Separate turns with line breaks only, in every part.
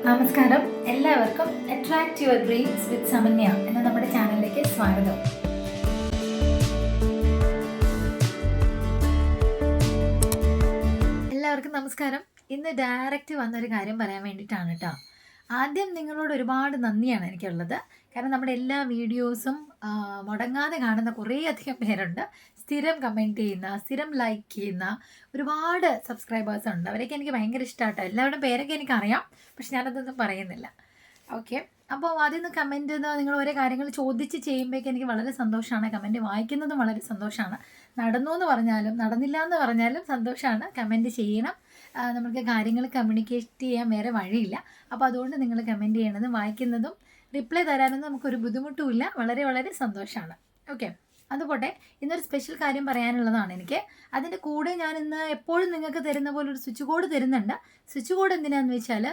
നമസ്കാരം, എല്ലാവർക്കും attract your dreams വിത്ത് സമന്യ എന്ന നമ്മുടെ ചാനലിലേക്ക് സ്വാഗതം. എല്ലാവർക്കും നമസ്കാരം. ഇന്ന് ഡയറക്റ്റ് വന്നൊരു കാര്യം പറയാൻ വേണ്ടിയിട്ടാണ് കേട്ടോ. ആദ്യം നിങ്ങളോട് ഒരുപാട് നന്ദിയാണ് എനിക്കുള്ളത്. കാരണം നമ്മുടെ എല്ലാ വീഡിയോസും മുടങ്ങാതെ കാണുന്ന കുറേ അധികം പേരുണ്ട്. സ്ഥിരം കമൻറ്റ് ചെയ്യുന്ന, സ്ഥിരം ലൈക്ക് ചെയ്യുന്ന ഒരുപാട് സബ്സ്ക്രൈബേഴ്സ് ഉണ്ട്. അവരൊക്കെ എനിക്ക് ഭയങ്കര ഇഷ്ടമാട്ടോ. എല്ലാവരുടെയും പേരൊക്കെ എനിക്കറിയാം, പക്ഷെ ഞാനതൊന്നും പറയുന്നില്ല. ഓക്കെ, അപ്പോൾ അതിൽ നിന്ന് കമൻറ്റ് നിങ്ങൾ ഓരോ കാര്യങ്ങൾ ചോദിച്ച് ചെയ്യുമ്പോഴേക്കും എനിക്ക് വളരെ സന്തോഷമാണ്. കമൻറ്റ് വായിക്കുന്നതും വളരെ സന്തോഷമാണ്. നടന്നു എന്ന് പറഞ്ഞാലും നടന്നില്ല എന്ന് പറഞ്ഞാലും സന്തോഷമാണ്. കമൻറ്റ് ചെയ്യണം. നമുക്ക് കാര്യങ്ങൾ കമ്മ്യൂണിക്കേറ്റ് ചെയ്യാൻ വേറെ വഴിയില്ല. അപ്പോൾ അതുകൊണ്ട് നിങ്ങൾ കമൻറ്റ് ചെയ്യണതും വായിക്കുന്നതും റിപ്ലൈ തരാനൊന്നും നമുക്കൊരു ബുദ്ധിമുട്ടുമില്ല. വളരെ വളരെ സന്തോഷമാണ്. ഓക്കെ, അതുപോട്ടെ, ഇന്നൊരു സ്പെഷ്യൽ കാര്യം പറയാനുള്ളതാണ് എനിക്ക്. അതിൻ്റെ കൂടെ ഞാൻ ഇന്ന് എപ്പോഴും നിങ്ങൾക്ക് തരുന്ന പോലെ ഒരു സ്വിച്ച് കോഡ് തരുന്നുണ്ട്. സ്വിച്ച് കോഡ് എന്തിനാണെന്ന് വെച്ചാൽ,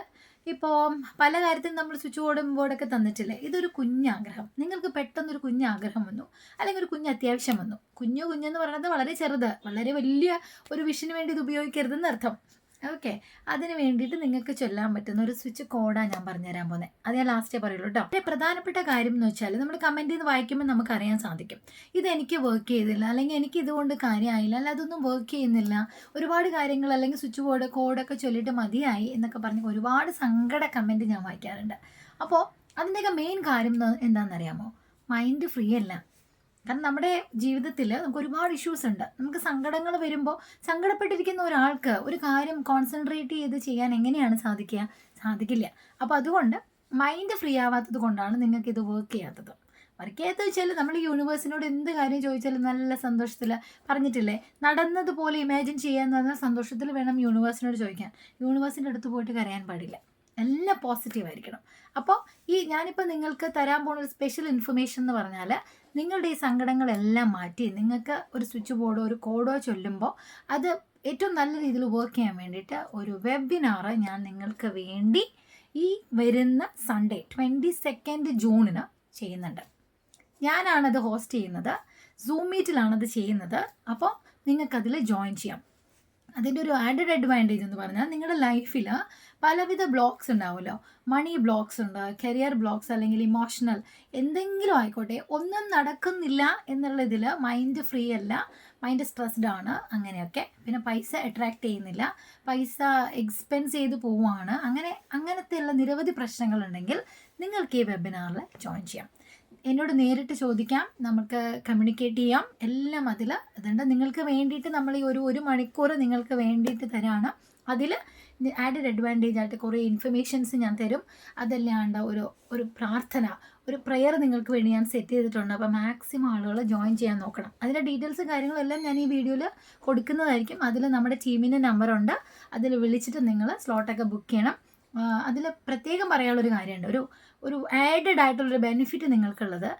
ഇപ്പോൾ പല കാര്യത്തിലും നമ്മൾ സ്വിച്ച് ബോർഡൊക്കെ തന്നിട്ടില്ലേ. ഇതൊരു കുഞ്ഞാഗ്രഹം, നിങ്ങൾക്ക് പെട്ടെന്നൊരു കുഞ്ഞാഗ്രഹം വന്നു, അല്ലെങ്കിൽ ഒരു കുഞ്ഞ് അത്യാവശ്യം വന്നു. കുഞ്ഞെന്ന് പറയുന്നത് വളരെ ചെറുത്, വളരെ വലിയ ഒരു വിഷന് വേണ്ടി ഇത് ഉപയോഗിക്കരുതെന്ന് അർത്ഥം. ഓക്കെ, അതിന് വേണ്ടിയിട്ട് നിങ്ങൾക്ക് ചൊല്ലാൻ പറ്റുന്ന ഒരു സ്വിച്ച് കോഡാണ് ഞാൻ പറഞ്ഞുതരാൻ പോകുന്നത്. അത് ഞാൻ ലാസ്റ്റേ പറയുള്ളൂ കേട്ടോ. വളരെ പ്രധാനപ്പെട്ട കാര്യം എന്ന് വെച്ചാൽ, നമ്മൾ കമൻറ്റിൽ നിന്ന് വായിക്കുമ്പോൾ നമുക്കറിയാൻ സാധിക്കും ഇതെനിക്ക് വർക്ക് ചെയ്തില്ല, അല്ലെങ്കിൽ എനിക്ക് ഇതുകൊണ്ട് കാര്യമായില്ല, അല്ല അതൊന്നും വർക്ക് ചെയ്യുന്നില്ല, ഒരുപാട് കാര്യങ്ങൾ അല്ലെങ്കിൽ സ്വിച്ച് ബോർഡ് കോഡൊക്കെ ചൊല്ലിയിട്ട് മതിയായി എന്നൊക്കെ പറഞ്ഞ് ഒരുപാട് സങ്കട കമൻറ്റ് ഞാൻ വായിക്കാറുണ്ട്. അപ്പോൾ അതിൻ്റെയൊക്കെ മെയിൻ കാര്യം എന്താണെന്നറിയാമോ? മൈൻഡ് ഫ്രീ അല്ല. കാരണം നമ്മുടെ ജീവിതത്തിൽ നമുക്ക് ഒരുപാട് ഇഷ്യൂസ് ഉണ്ട്. നമുക്ക് സങ്കടങ്ങൾ വരുമ്പോൾ സങ്കടപ്പെട്ടിരിക്കുന്ന ഒരാൾക്ക് ഒരു കാര്യം കോൺസെൻട്രേറ്റ് ചെയ്ത് ചെയ്യാൻ എങ്ങനെയാണ് സാധിക്കില്ല. അപ്പോൾ അതുകൊണ്ട് മൈൻഡ് ഫ്രീ ആവാത്തത് കൊണ്ടാണ് നിങ്ങൾക്ക് ഇത് വർക്ക് ചെയ്യാത്തത്. വർക്ക് ചെയ്യാത്തത് വെച്ചാൽ, നമ്മൾ ഈ യൂണിവേഴ്സിനോട് എന്ത് കാര്യം ചോദിച്ചാലും നല്ല സന്തോഷത്തിൽ പറഞ്ഞിട്ടില്ലേ, നടന്നതുപോലെ ഇമാജിൻ ചെയ്യാന്ന് പറഞ്ഞാൽ സന്തോഷത്തിൽ വേണം യൂണിവേഴ്സിനോട് ചോദിക്കാൻ. യൂണിവേഴ്സിൻ്റെ അടുത്ത് പോയിട്ട് കരയാൻ പാടില്ല. എല്ലാം പോസിറ്റീവ് ആയിരിക്കണം. അപ്പോൾ ഞാനിപ്പോൾ നിങ്ങൾക്ക് തരാൻ പോകുന്ന ഒരു സ്പെഷ്യൽ ഇൻഫർമേഷൻ എന്ന് പറഞ്ഞാൽ, നിങ്ങളുടെ ഈ സങ്കടങ്ങളെല്ലാം മാറ്റി നിങ്ങൾക്ക് ഒരു സ്വിച്ച് ബോർഡോ ഒരു കോഡോ ചൊല്ലുമ്പോൾ അത് ഏറ്റവും നല്ല രീതിയിൽ വർക്ക് ചെയ്യാൻ വേണ്ടിയിട്ട് ഒരു വെബിനാർ ഞാൻ നിങ്ങൾക്ക് വേണ്ടി ഈ വരുന്ന സൺഡേ 22 ജൂണിന് ചെയ്യുന്നുണ്ട്. ഞാനാണത് ഹോസ്റ്റ് ചെയ്യുന്നത്, സൂം മീറ്റിലാണത് ചെയ്യുന്നത്. അപ്പോൾ നിങ്ങൾക്കതിൽ ജോയിൻ ചെയ്യാം. അതിൻ്റെ ഒരു ആഡഡ് അഡ്വാൻറ്റേജ് എന്ന് പറഞ്ഞാൽ, നിങ്ങളുടെ ലൈഫിൽ പലവിധ ബ്ലോക്സ് ഉണ്ടാവുമല്ലോ. മണി ബ്ലോക്സ് ഉണ്ട്, കരിയർ ബ്ലോക്സ്, അല്ലെങ്കിൽ ഇമോഷണൽ എന്തെങ്കിലും ആയിക്കോട്ടെ, ഒന്നും നടക്കുന്നില്ല എന്നുള്ള ഇതിൽ മൈൻഡ് ഫ്രീ അല്ല, മൈൻഡ് സ്ട്രെസ്ഡ് ആണ്, അങ്ങനെയൊക്കെ. പിന്നെ പൈസ അട്രാക്റ്റ് ചെയ്യുന്നില്ല, പൈസ എക്സ്പെൻസ് ചെയ്ത് പോവുകയാണ്, അങ്ങനത്തെയുള്ള നിരവധി പ്രശ്നങ്ങളുണ്ടെങ്കിൽ നിങ്ങൾക്ക് ഈ വെബിനാറിൽ ജോയിൻ ചെയ്യാം. എന്നോട് നേരിട്ട് ചോദിക്കാം, നമുക്ക് കമ്മ്യൂണിക്കേറ്റ് ചെയ്യാം, എല്ലാം അതിൽ അതുകൊണ്ട് നിങ്ങൾക്ക് വേണ്ടിയിട്ട് നമ്മൾ ഈ ഒരു മണിക്കൂർ നിങ്ങൾക്ക് വേണ്ടിയിട്ട് തരാണ്. അതിൽ ആഡഡ് അഡ്വാൻറ്റേജ് ആയിട്ട് കുറേ ഇൻഫർമേഷൻസ് ഞാൻ തരും. അതല്ലാണ്ട് ഒരു പ്രാർത്ഥന, ഒരു പ്രെയർ നിങ്ങൾക്ക് വേണ്ടി ഞാൻ സെറ്റ് ചെയ്തിട്ടുണ്ട്. അപ്പോൾ മാക്സിമം ആളുകൾ ജോയിൻ ചെയ്യാൻ നോക്കണം. അതിൻ്റെ ഡീറ്റെയിൽസും കാര്യങ്ങളെല്ലാം ഞാൻ ഈ വീഡിയോയിൽ കൊടുക്കുന്നതായിരിക്കും. അതിൽ നമ്മുടെ ടീമിൻ്റെ നമ്പറുണ്ട്, അതിൽ വിളിച്ചിട്ട് നിങ്ങൾ സ്ലോട്ടൊക്കെ ബുക്ക് ചെയ്യണം. അതിൽ പ്രത്യേകം പറയാനുള്ളൊരു കാര്യമുണ്ട്, ഒരു ആഡഡ് ആയിട്ടുള്ളൊരു ബെനിഫിറ്റ് നിങ്ങൾക്കുള്ളത്.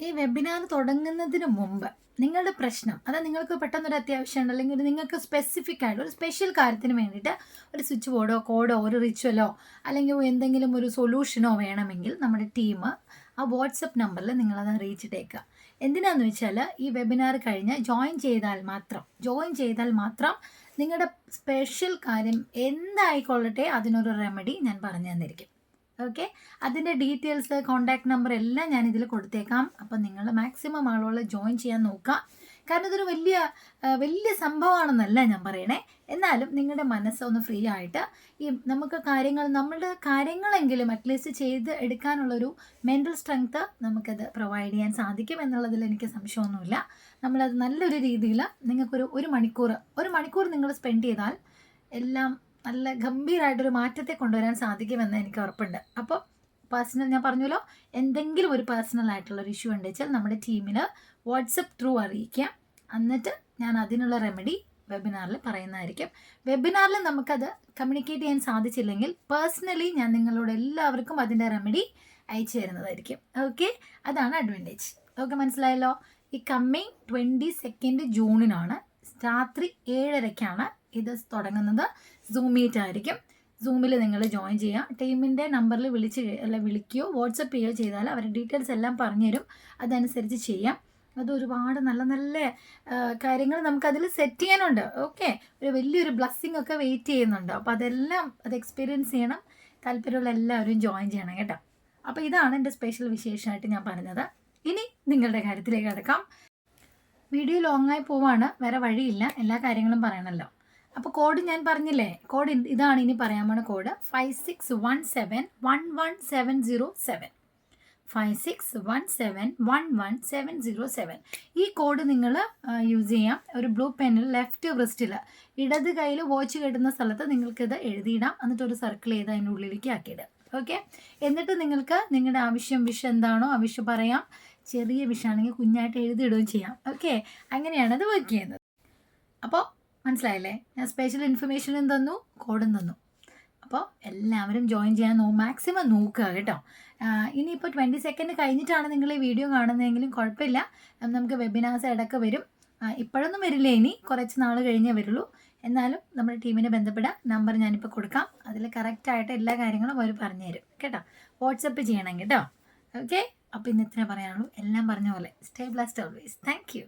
ഈ വെബിനാർ തുടങ്ങുന്നതിന് മുമ്പ് നിങ്ങളുടെ പ്രശ്നം, അതായത് നിങ്ങൾക്ക് പെട്ടെന്നൊരു അത്യാവശ്യമുണ്ട്, അല്ലെങ്കിൽ നിങ്ങൾക്ക് സ്പെസിഫിക് ആയിട്ട് ഒരു സ്പെഷ്യൽ കാര്യത്തിന് വേണ്ടിയിട്ട് ഒരു സ്വിച്ച് ബോർഡോ കോഡോ ഒരു റിച്വലോ അല്ലെങ്കിൽ എന്തെങ്കിലും ഒരു സൊല്യൂഷനോ വേണമെങ്കിൽ നമ്മുടെ ടീം ആ വാട്സപ്പ് നമ്പറിൽ നിങ്ങളത് അറിയിച്ചിട്ടേക്കുക. എന്തിനാണെന്ന് വെച്ചാൽ, ഈ വെബിനാർ കഴിഞ്ഞ് ജോയിൻ ചെയ്താൽ മാത്രം നിങ്ങളുടെ സ്പെഷ്യൽ കാര്യം എന്തായിക്കൊള്ളട്ടെ അതിനൊരു റെമഡി ഞാൻ പറഞ്ഞു തന്നിരിക്കും. ഓക്കെ, അതിൻ്റെ ഡീറ്റെയിൽസ്, കോൺടാക്ട് നമ്പർ എല്ലാം ഞാൻ ഇതിൽ കൊടുത്തേക്കാം. അപ്പം നിങ്ങൾ മാക്സിമം ആളുകൾ ജോയിൻ ചെയ്യാൻ നോക്കുക. കാരണം ഇതൊരു വലിയ സംഭവമാണെന്നല്ല ഞാൻ പറയണേ. എന്നാലും നിങ്ങളുടെ മനസ്സൊന്ന് ഫ്രീ ആയിട്ട് നമുക്ക് നമ്മളുടെ കാര്യങ്ങളെങ്കിലും അറ്റ്ലീസ്റ്റ് ചെയ്ത് എടുക്കാനുള്ളൊരു മെൻ്റൽ സ്ട്രെങ്ത്ത് നമുക്കത് പ്രൊവൈഡ് ചെയ്യാൻ സാധിക്കും എന്നുള്ളതിൽ എനിക്ക് സംശയമൊന്നുമില്ല. നമ്മളത് നല്ലൊരു രീതിയിൽ നിങ്ങൾക്കൊരു മണിക്കൂർ നിങ്ങൾ സ്പെൻഡ് ചെയ്താൽ എല്ലാം നല്ല ഗംഭീരമായിട്ടൊരു മാറ്റത്തെ കൊണ്ടുവരാൻ സാധിക്കുമെന്ന് എനിക്ക് ഉറപ്പുണ്ട്. അപ്പോൾ പേഴ്സണൽ, ഞാൻ പറഞ്ഞല്ലോ, എന്തെങ്കിലും ഒരു പേഴ്സണൽ ആയിട്ടുള്ളൊരു ഇഷ്യൂ ഉണ്ടെച്ചാൽ നമ്മുടെ ടീമിന് വാട്സപ്പ് ത്രൂ അറിയിക്കാം. എന്നിട്ട് ഞാൻ അതിനുള്ള റെമഡി വെബിനാറിൽ പറയുന്നതായിരിക്കും. വെബിനാറിൽ നമുക്കത് കമ്മ്യൂണിക്കേറ്റ് ചെയ്യാൻ സാധിച്ചില്ലെങ്കിൽ പേഴ്സണലി ഞാൻ നിങ്ങളോട് എല്ലാവർക്കും അതിൻ്റെ റെമഡി അയച്ചു തരുന്നതായിരിക്കും. ഓക്കെ, അതാണ് അഡ്വാൻറ്റേജ്. ഓക്കെ, മനസ്സിലായല്ലോ. ഈ കമ്മിങ് 22 ജൂണിനാണ്, രാത്രി 7:30 ഇത് തുടങ്ങുന്നത്. സൂം മീറ്റ് ആയിരിക്കും. സൂമിൽ നിങ്ങൾ ജോയിൻ ചെയ്യുക. ടീമിൻ്റെ നമ്പറിൽ വിളിക്കുകയോ വാട്സപ്പ് ചെയ്യുകയോ ചെയ്താൽ അവർ ഡീറ്റെയിൽസ് എല്ലാം പറഞ്ഞുതരും. അതനുസരിച്ച് ചെയ്യാം. അത് ഒരുപാട് നല്ല നല്ല കാര്യങ്ങൾ നമുക്കതിൽ സെറ്റ് ചെയ്യാനുണ്ട്. ഓക്കെ, വലിയൊരു ബ്ലെസ്സിങ് ഒക്കെ വെയിറ്റ് ചെയ്യുന്നുണ്ട്. അപ്പോൾ അത് എക്സ്പീരിയൻസ് ചെയ്യണം. താല്പര്യമുള്ള എല്ലാവരും ജോയിൻ ചെയ്യണം കേട്ടോ. അപ്പോൾ ഇതാണ് എൻ്റെ സ്പെഷ്യൽ വിശേഷമായിട്ട് ഞാൻ പറഞ്ഞത്. ഇനി നിങ്ങളുടെ കാര്യത്തിലേക്ക് കിടക്കാം. വീഡിയോ ലോങ്ങായി പോവാണ്, വേറെ വഴിയില്ല, എല്ലാ കാര്യങ്ങളും പറയണമല്ലോ. അപ്പോൾ കോഡ് ഞാൻ പറഞ്ഞില്ലേ, കോഡ് ഇതാണ് ഇനി പറയാൻ പോണ കോഡ് 5617111707. 5617111707. ഈ കോഡ് നിങ്ങൾ യൂസ് ചെയ്യാം. ഒരു ബ്ലൂ പെന്നിൽ ലെഫ്റ്റ് റിസ്റ്റിൽ ഇടത് കയ്യിൽ വാച്ച് കെട്ടുന്ന സ്ഥലത്ത് നിങ്ങൾക്കിത് എഴുതിയിടാം. എന്നിട്ട് ഒരു സർക്കിൾ ചെയ്ത് അതിൻ്റെ ഉള്ളിലേക്ക് ആക്കിയിടുക. ഓക്കെ. എന്നിട്ട് നിങ്ങൾക്ക് നിങ്ങളുടെ വിഷ് എന്താണോ ആ വിഷ് പറയാം. ചെറിയ വിഷാണെങ്കിൽ കുഞ്ഞായിട്ട് എഴുതിയിടുകയും ചെയ്യാം. ഓക്കെ, അങ്ങനെയാണ് അത് വർക്ക് ചെയ്യുന്നത്. അപ്പോൾ മനസ്സിലായില്ലേ, ഞാൻ സ്പെഷ്യൽ ഇൻഫർമേഷനും തന്നു, കോഡും തന്നു. അപ്പോൾ എല്ലാവരും ജോയിൻ ചെയ്യാൻ മാക്സിമം നോക്കുക കേട്ടോ. ഇനിയിപ്പോൾ 22 കഴിഞ്ഞിട്ടാണ് നിങ്ങൾ ഈ വീഡിയോ കാണുന്നതെങ്കിലും കുഴപ്പമില്ല, നമുക്ക് വെബിനാർസ് ഇടയ്ക്ക് വരും. ഇപ്പോഴൊന്നും വരില്ല, ഇനി കുറച്ച് നാൾ കഴിഞ്ഞേ വരുള്ളൂ. എന്നാലും നമ്മുടെ ടീമിനെ ബന്ധപ്പെടുക, നമ്പർ ഞാനിപ്പോൾ കൊടുക്കാം. അതിൽ കറക്റ്റായിട്ട് എല്ലാ കാര്യങ്ങളും അവർ പറഞ്ഞു തരും കേട്ടോ. വാട്സപ്പ് ചെയ്യണം കേട്ടോ. ഓക്കെ, അപ്പോൾ ഇന്ന് ഇത്രേ പറയാനുള്ളൂ. എല്ലാം പറഞ്ഞ പോലെ stay blessed always. Thank you.